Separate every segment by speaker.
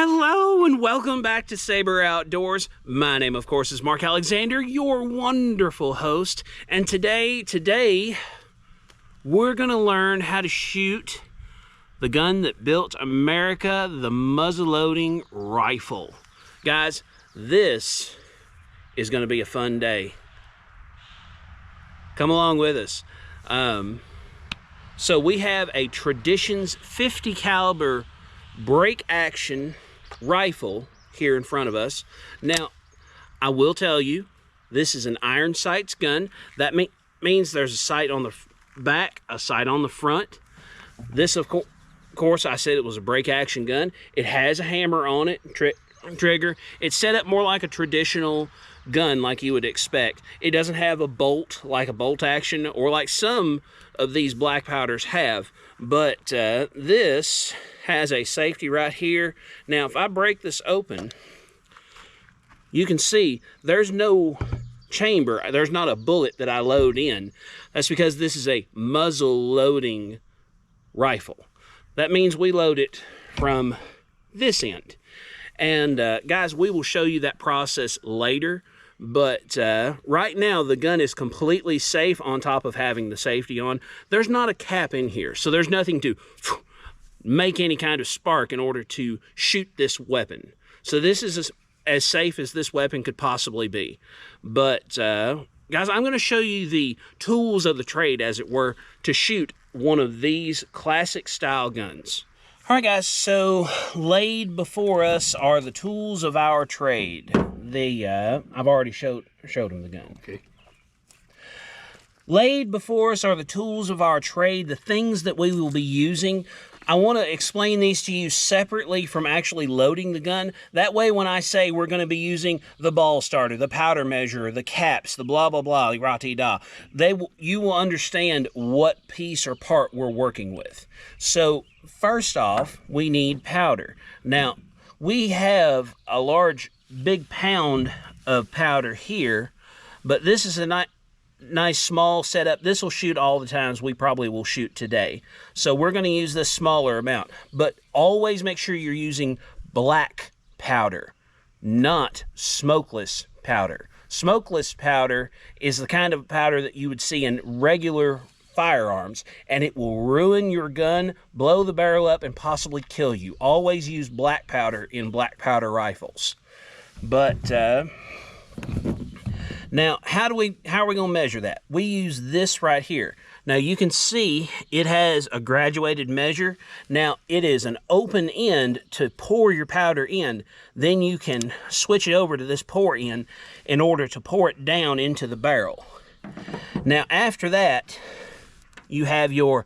Speaker 1: Hello and welcome back to Saber Outdoors. My name, of course, is Mark Alexander, your wonderful host. And today, we're gonna learn how to shoot the gun that built America, the muzzleloading rifle. Guys, this is gonna be a fun day. Come along with us. So we have a Traditions 50 caliber break action rifle here in front of us. Now, I will tell you, this is an iron sights gun. That means there's a sight on the back, a sight on the front. This, of course, I said it was a break action gun. It has a hammer on it, trigger. It's set up more like a traditional gun like you would expect. It doesn't have a bolt like a bolt action or like some of these Blackpowders have, but this has a safety right here. Now, if I break this open, you can see there's no chamber. There's not a bullet that I load in. That's because this is a muzzle loading rifle. That means we load it from this end. And guys, we will show you that process later. But right now, the gun is completely safe on top of having the safety on. There's not a cap in here, so there's nothing to make any kind of spark in order to shoot this weapon. So this is as safe as this weapon could possibly be. But guys, I'm going to show you the tools of the trade, as it were, to shoot one of these classic style guns. All right, guys, so laid before us are the tools of our trade. I've already showed them the gun. Okay. Laid before us are the tools of our trade, the things that we will be using. I want to explain these to you separately from actually loading the gun. That way, when I say we're going to be using the ball starter, the powder measurer, the caps, the blah, blah, blah, rah-tee-dah, you will understand what piece or part we're working with. So, first off, we need powder. Now, we have a big pound of powder here, but this is a nice small setup. This will shoot all the times we probably will shoot today. So we're going to use this smaller amount, but always make sure you're using black powder, not smokeless powder. Smokeless powder is the kind of powder that you would see in regular firearms, and it will ruin your gun, blow the barrel up, and possibly kill you. Always use black powder in black powder rifles. But now, how are we going to measure that? We use this right here. Now, you can see it has a graduated measure. Now, it is an open end to pour your powder in. Then you can switch it over to this pour in order to pour it down into the barrel. Now, after that, you have your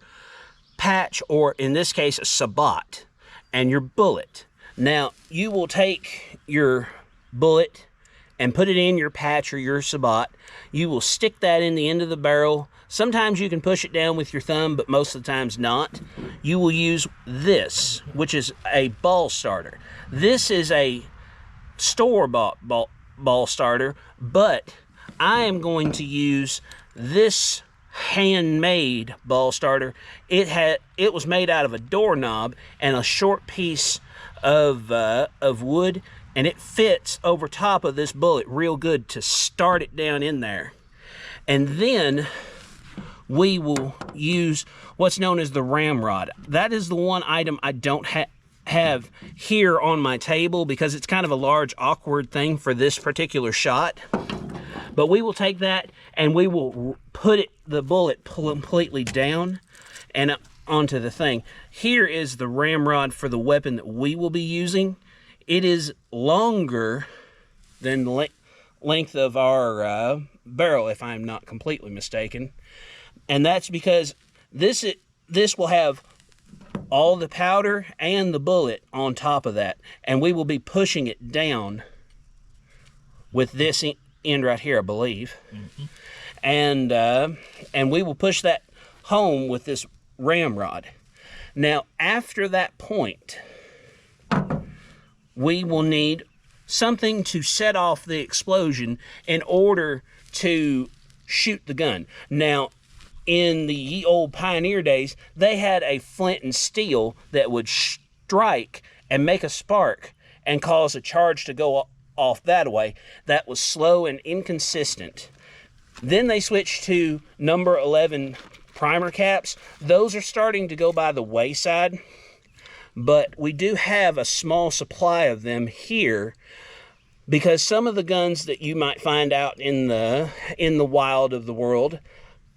Speaker 1: patch, or in this case, a sabot, and your bullet. Now, you will take your bullet and put it in your patch or your sabot. You will stick that in the end of the barrel. Sometimes you can push it down with your thumb, but most of the times not. You will use this, which is a ball starter. This is a store-bought ball starter, but I am going to use this handmade ball starter. It was made out of a doorknob and a short piece of wood, and it fits over top of this bullet real good to start it down in there. And then we will use what's known as the ramrod. That is the one item I don't have here on my table because it's kind of a large, awkward thing for this particular shot. But we will take that and we will put the bullet completely down and onto the thing. Here is the ramrod for the weapon that we will be using. It is longer than the length of our barrel, if I'm not completely mistaken. And that's because this will have all the powder and the bullet on top of that. And we will be pushing it down with this end right here, I believe. Mm-hmm. And we will push that home with this ramrod. Now, after that point, we will need something to set off the explosion in order to shoot the gun. Now, in the ye old pioneer days, they had a flint and steel that would strike and make a spark, and cause a charge to go off that way. That was slow and inconsistent. Then they switched to number 11 primer caps. Those are starting to go by the wayside, but we do have a small supply of them here, because some of the guns that you might find out in the wild of the world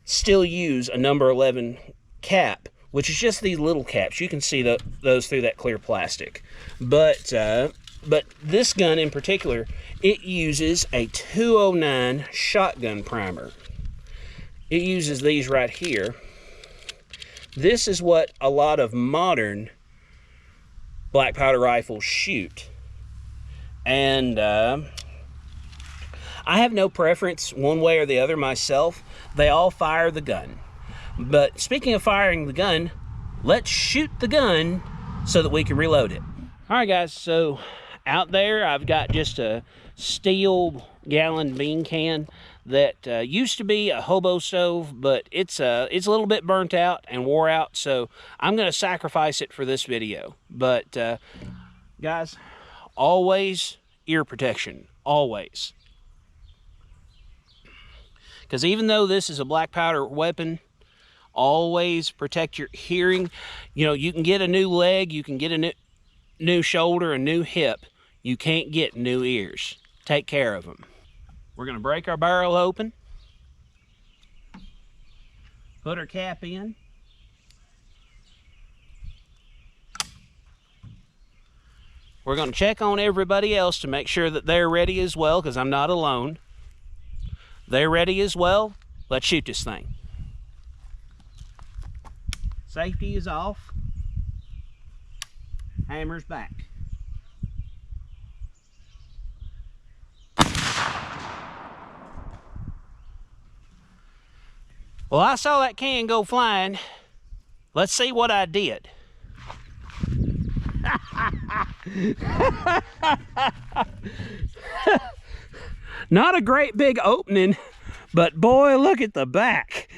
Speaker 1: still use a number 11 cap, which is just these little caps. You can see those through that clear plastic. But this gun in particular, it uses a 209 shotgun primer. It uses these right here. This is what a lot of modern black powder rifles shoot. And I have no preference one way or the other myself. They all fire the gun. But speaking of firing the gun, let's shoot the gun so that we can reload it. All right, guys, so out there I've got just a steel gallon bean can that used to be a hobo stove, but it's a little bit burnt out and wore out, so I'm going to sacrifice it for this video. But guys, always ear protection, always. Because even though this is a black powder weapon, always protect your hearing. You know, you can get a new leg, you can get a new shoulder, a new hip. You can't get new ears. Take care of them. We're going to break our barrel open, put our cap in, we're going to check on everybody else to make sure that they're ready as well, because I'm not alone. They're ready as well. Let's shoot this thing. Safety is off. Hammer's back. Well, I saw that can go flying. Let's see what I did. Not a great big opening, but boy, look at the back.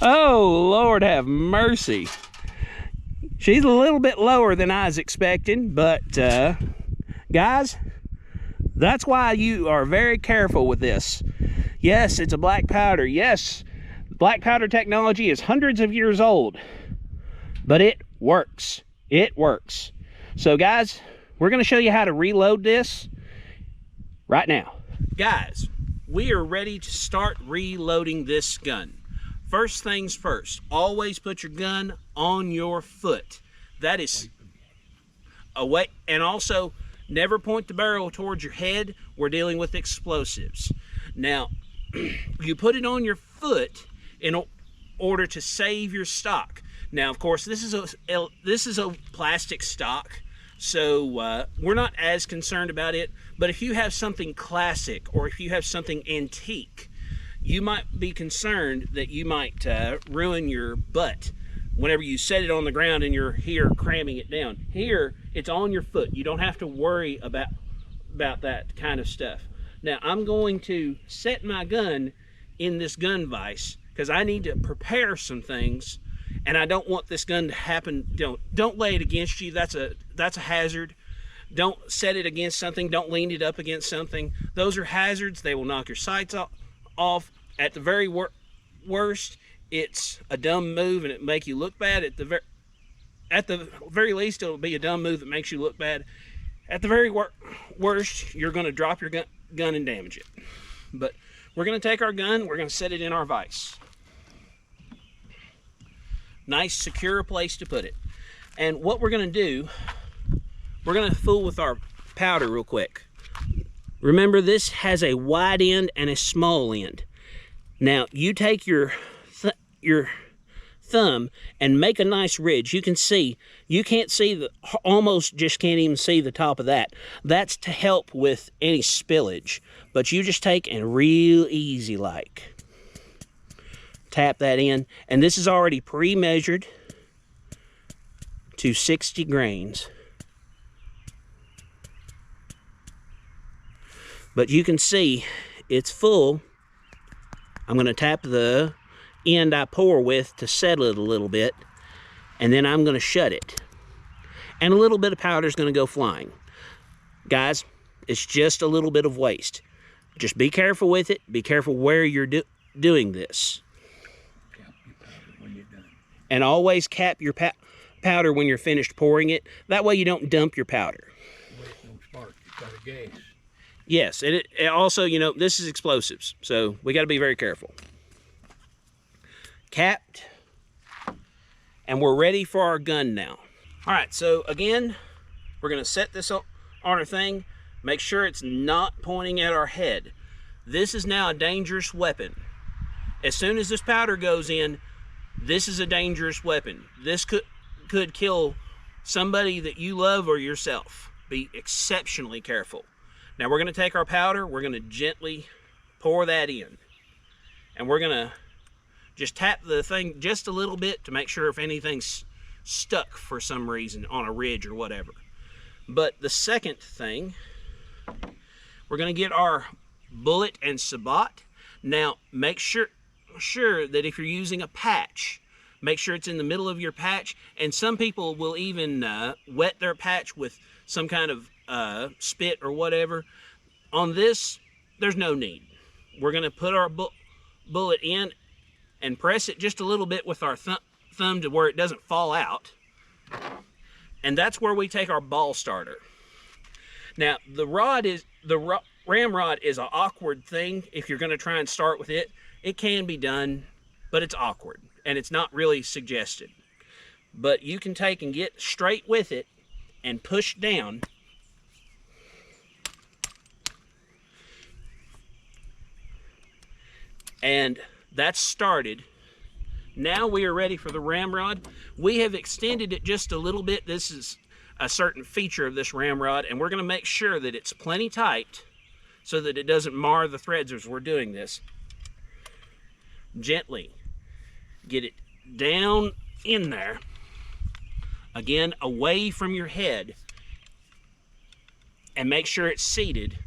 Speaker 1: Oh, Lord have mercy. She's a little bit lower than I was expecting, but guys, that's why you are very careful with this. Yes, it's a black powder. Yes, black powder technology is hundreds of years old, but it works. It works. So guys, we're going to show you how to reload this right now. Guys, we are ready to start reloading this gun. First things first, always put your gun on your foot. That is away, and also never point the barrel towards your head. We're dealing with explosives. Now, you put it on your foot in order to save your stock. Now, of course, this is a plastic stock, so we're not as concerned about it. But if you have something classic, or if you have something antique, you might be concerned that you might ruin your butt whenever you set it on the ground and you're here cramming it down. Here, it's on your foot. You don't have to worry about that kind of stuff. Now, I'm going to set my gun in this gun vise because I need to prepare some things, and I don't want this gun to happen. Don't lay it against you. That's a hazard. Don't set it against something. Don't lean it up against something. Those are hazards. They will knock your sights off. At the very worst, it's a dumb move and it make you look bad. At the very least, it'll be a dumb move that makes you look bad. At the very worst, you're going to drop your gun and damage it. But we're going to take our gun, we're going to set it in our vise. Nice, secure place to put it. And what we're going to do, we're going to fool with our powder real quick. Remember, this has a wide end and a small end. Now, you take your thumb and make a nice ridge. You can see, you can't see almost just can't even see the top of that. That's to help with any spillage. But you just take and real easy like tap that in. And this is already pre-measured to 60 grains. But you can see it's full. I'm going to tap the end I pour with to settle it a little bit, and then I'm going to shut it. and a little bit of powder is going to go flying. Guys, it's just a little bit of waste. Just be careful with it. Be careful where you're doing this.
Speaker 2: Cap your powder when you're done.
Speaker 1: And always cap your powder when you're finished pouring it. That way you don't dump your powder.
Speaker 2: Well, it don't spark. It's got a gas.
Speaker 1: Yes, and it also, you know, this is explosives, so we got to be very careful. Capped, and we're ready for our gun now. All right, so again, we're going to set this on our thing. Make sure it's not pointing at our head. This is now a dangerous weapon. As soon as this powder goes in, this is a dangerous weapon. This could kill somebody that you love or yourself. Be exceptionally careful. Now we're going to take our powder, we're going to gently pour that in. And we're going to just tap the thing just a little bit to make sure if anything's stuck for some reason on a ridge or whatever. But the second thing, we're going to get our bullet and sabot. Now make sure that if you're using a patch, make sure it's in the middle of your patch. And some people will even wet their patch with some kind of spit or whatever. On this, there's no need. We're going to put our bullet in and press it just a little bit with our thumb to where it doesn't fall out. And that's where we take our ball starter. Now the ramrod is an awkward thing. If you're going to try and start with it, it can be done, but it's awkward and it's not really suggested. But you can take and get straight with it and push down. And that's started. Now we are ready for the ramrod. We have extended it just a little bit. This is a certain feature of this ramrod, and we're going to make sure that it's plenty tight so that it doesn't mar the threads as we're doing this. Gently get it down in there. Again, away from your head, and make sure it's seated.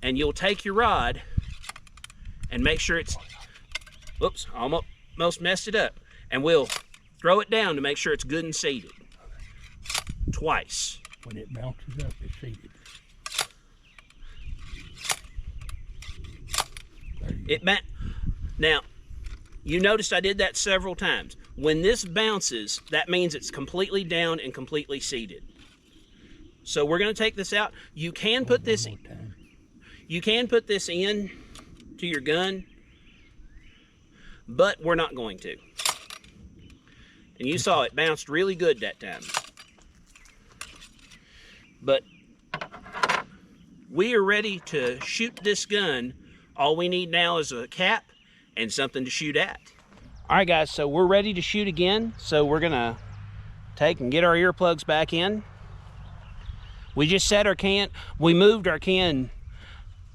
Speaker 1: And you'll take your rod and make sure it's, whoops, almost messed it up. And we'll throw it down to make sure it's good and seated. Twice.
Speaker 2: When it bounces up, it's seated.
Speaker 1: Now, you noticed I did that several times. When this bounces, that means it's completely down and completely seated. So we're going to take this out. You can put this in. You can put this in to your gun, but we're not going to. And you saw it bounced really good that time. But we are ready to shoot this gun. All we need now is a cap and something to shoot at. All right, guys, so we're ready to shoot again. So we're gonna take and get our earplugs back in. We just set our can, we moved our can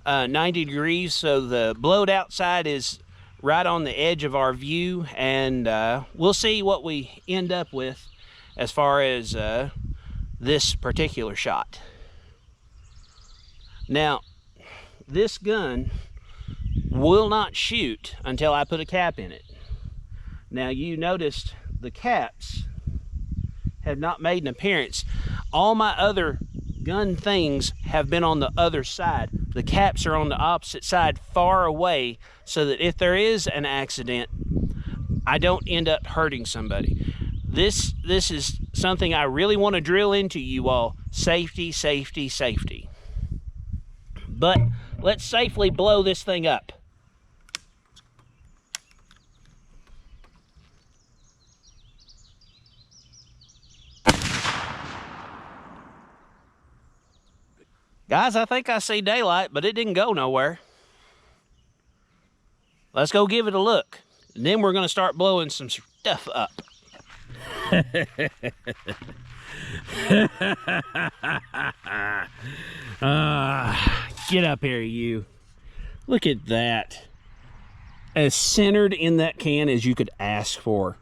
Speaker 1: 90 degrees, so the blowed outside is right on the edge of our view, and we'll see what we end up with as far as this particular shot. Now, this gun will not shoot until I put a cap in it. Now, you noticed the caps have not made an appearance. All my other gun things have been on the other side. The caps are on the opposite side, far away, so that if there is an accident, I don't end up hurting somebody. This is something I really want to drill into you all. Safety, safety, safety. But let's safely blow this thing up. Guys, I think I see daylight, but it didn't go nowhere. Let's go give it a look. And then we're going to start blowing some stuff up. Get up here, you. Look at that. As centered in that can as you could ask for.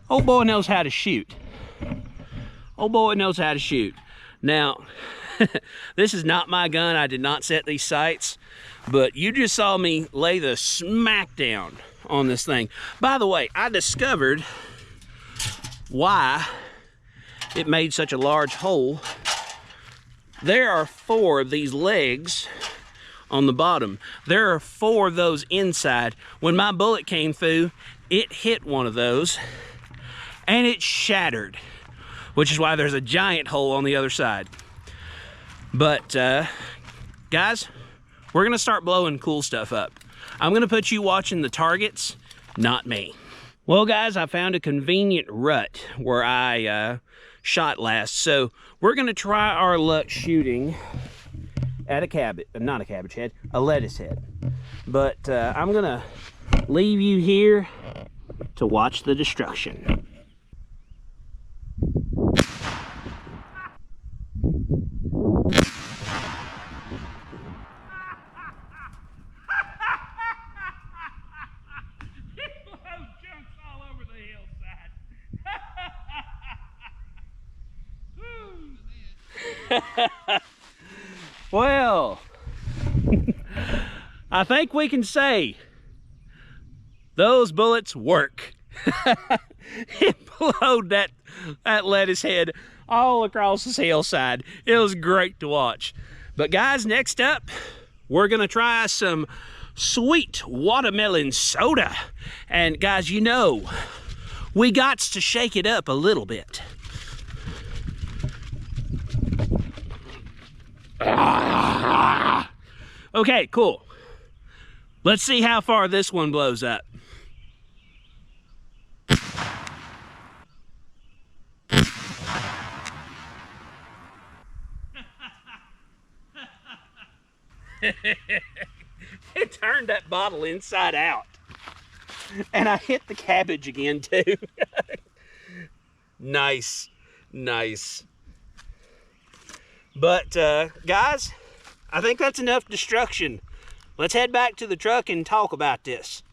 Speaker 1: Old boy knows how to shoot. Old boy knows how to shoot. Now, this is not my gun. I did not set these sights, but you just saw me lay the smack down on this thing. By the way, I discovered why it made such a large hole. There are 4 of these legs on the bottom. There are 4 of those inside. When my bullet came through, it hit one of those and it shattered, which is why there's a giant hole on the other side. But guys, we're gonna start blowing cool stuff up. I'm gonna put you watching the targets, not me. Well guys, I found a convenient rut where I shot last. So we're gonna try our luck shooting at a cabbage, not a cabbage head, a lettuce head. But I'm gonna leave you here to watch the destruction. Well, I think we can say those bullets work. It blowed that lettuce head all across this hillside. It was great to watch. But guys, next up, we're gonna try some sweet watermelon soda. And guys, you know, we got to shake it up a little bit. Okay, cool. Let's see how far this one blows up. It turned that bottle inside out. And I hit the cabbage again too. Nice, nice. But guys, I think that's enough destruction. Let's head back to the truck and talk about this.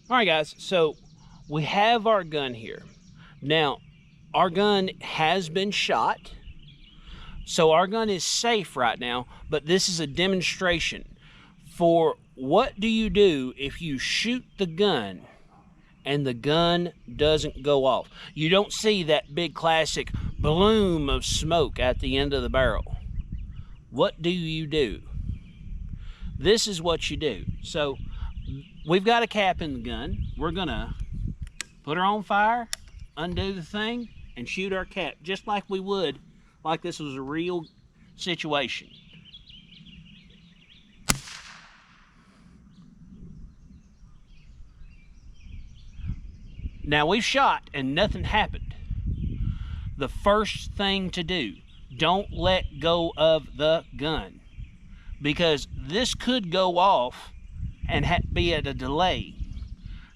Speaker 1: All right guys, so we have our gun here. Now, our gun has been shot, so our gun is safe right now, but this is a demonstration for what do you do if you shoot the gun and the gun doesn't go off. You don't see that big classic bloom of smoke at the end of the barrel. What do you do? This is what you do. So we've got a cap in the gun. We're gonna put her on fire, undo the thing, and shoot our cap just like we would, like this was a real situation. Now we've shot and nothing happened. The first thing to do, don't let go of the gun, because this could go off and be at a delay.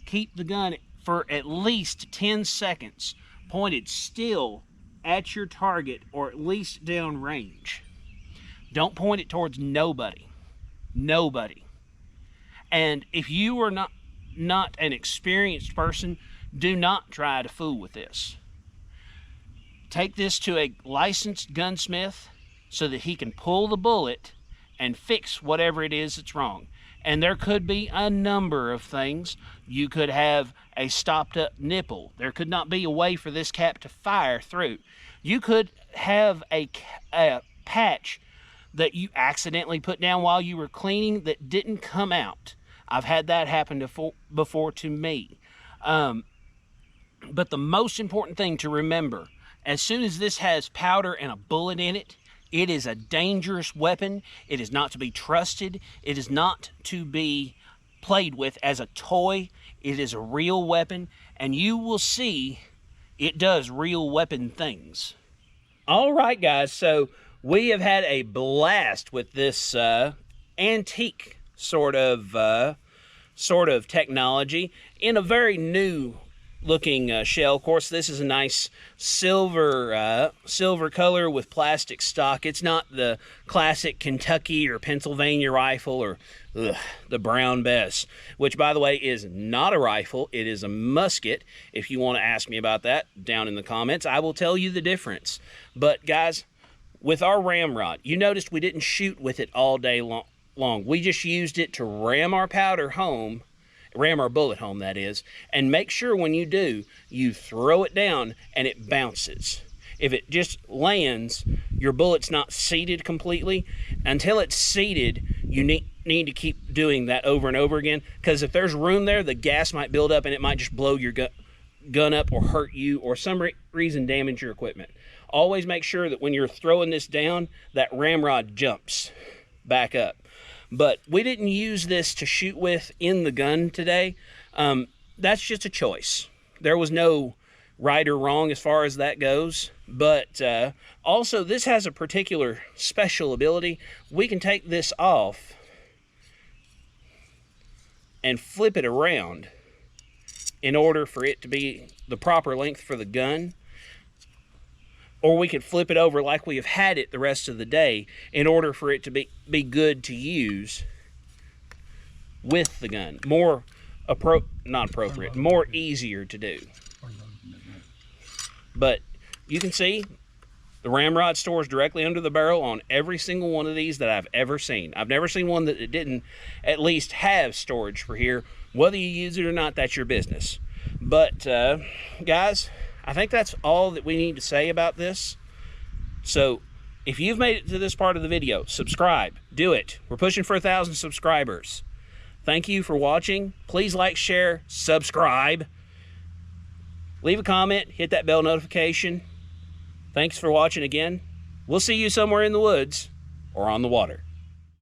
Speaker 1: Keep the gun for at least 10 seconds pointed still at your target, or at least down range. Don't point it towards nobody. Nobody. And if you are not an experienced person, do not try to fool with this. Take this to a licensed gunsmith so that he can pull the bullet and fix whatever it is that's wrong. And there could be a number of things. You could have a stopped up nipple. There could not be a way for this cap to fire through. You could have a patch that you accidentally put down while you were cleaning that didn't come out. I've had that happen before to me. But the most important thing to remember, as soon as this has powder and a bullet in it, it is a dangerous weapon. It is not to be trusted. It is not to be played with as a toy. It is a real weapon, and you will see it does real weapon things. All right, guys, so we have had a blast with this antique sort of technology in a very new looking shell. Of course, this is a nice silver color with plastic stock. It's not the classic Kentucky or Pennsylvania rifle or the Brown Bess, which, by the way, is not a rifle. It is a musket. If you want to ask me about that down in the comments, I will tell you the difference. But guys, with our ramrod, you noticed we didn't shoot with it all day long. We just used it to ram our powder home ram our bullet home, that is. And make sure when you do, you throw it down and it bounces. If it just lands, your bullet's not seated completely. Until it's seated, you need to keep doing that over and over again, because if there's room there, the gas might build up and it might just blow your gun up or hurt you, or some reason damage your equipment. Always make sure that when you're throwing this down, that ramrod jumps back up. But we didn't use this to shoot with in the gun today. That's just a choice. There was no right or wrong as far as that goes. But also, this has a particular special ability. We can take this off and flip it around in order for it to be the proper length for the gun. Or we could flip it over like we have had it the rest of the day in order for it to be good to use with the gun. More not appropriate, more easier to do. But you can see the ramrod stores directly under the barrel on every single one of these that I've ever seen. I've never seen one that didn't at least have storage for here. Whether you use it or not, that's your business. But guys, I think that's all that we need to say about this. So if you've made it to this part of the video, subscribe. Do it. We're pushing for 1,000 subscribers. Thank you for watching. Please like, share, subscribe. Leave a comment. Hit that bell notification. Thanks for watching again. We'll see you somewhere in the woods or on the water.